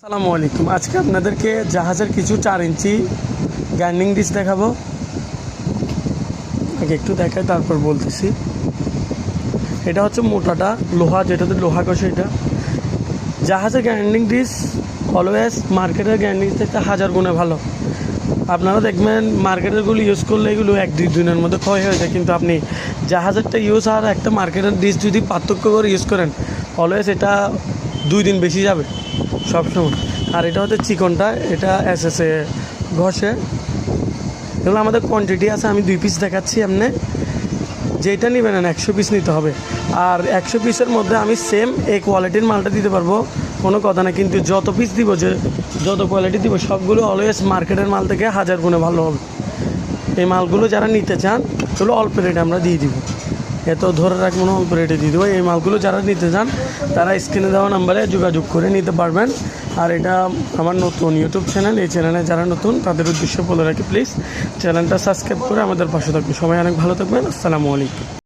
আসসালামু আলাইকুম। আজকে আপনাদেরকে জাহাজের কিছু 4 ইঞ্চি গ্রাইন্ডিং ডিশ দেখাবো। আগে একটু দেখাই তারপর বলতেছি। এটা হচ্ছে মোটাটা লোহা, যেটাতে লোহা কষে। এটা জাহাজের গ্রাইন্ডিং ডিশ অলওয়েজ মার্কেটের গ্রাইন্ডিং ডিশ থেকে 1000 গুণে ভালো। আপনারা দেখবেন মার্কেটেরগুলো ইউজ করলে এগুলো 1-2 দিনের মধ্যে ক্ষয় হয়ে যায়, কিন্তু আপনি জাহাজেরটা ইউজ আর একটা মার্কেটের ডিশ যদি পার্থক্য করে ইউজ করেন, অলওয়েজ এটা 2 দিন বেশি যাবে সবসময়। আর এটা হচ্ছে চিকনটা, এটা এসএসএ ঘষে। এগুলো আমাদের কোয়ান্টিটি আছে, আমি 2 পিস দেখাচ্ছি। আপনি যেটা নেবেন 100 পিস নিতে হবে। আর 100 পিসের মধ্যে আমি সেম এই কোয়ালিটির মালটা দিতে পারবো, কোনো কথা না। কিন্তু যত পিস দিব, যত কোয়ালিটি দিব, সবগুলো অলওয়েজ মার্কেটের মাল থেকে 1000 গুণে ভালো হবে। এই মালগুলো যারা নিতে চান সেগুলো অল্প রেটে আমরা দিয়ে দিব, এত ধরে রাখবো না, অল্প রেটে দিয়ে দেবো। এই মালগুলো যারা নিতে চান তারা স্ক্রিনে দেওয়া নাম্বারে যোগাযোগ করে নিতে পারবেন। আর এটা আমার নতুন ইউটিউব চ্যানেল, এই চ্যানেলে যারা নতুন তাদের উদ্দেশ্যে বলে রাখি, প্লিজ চ্যানেলটা সাবস্ক্রাইব করে আমাদের পাশে থাকবেন। সবাই অনেক ভালো থাকবেন। আসসালামু আলাইকুম।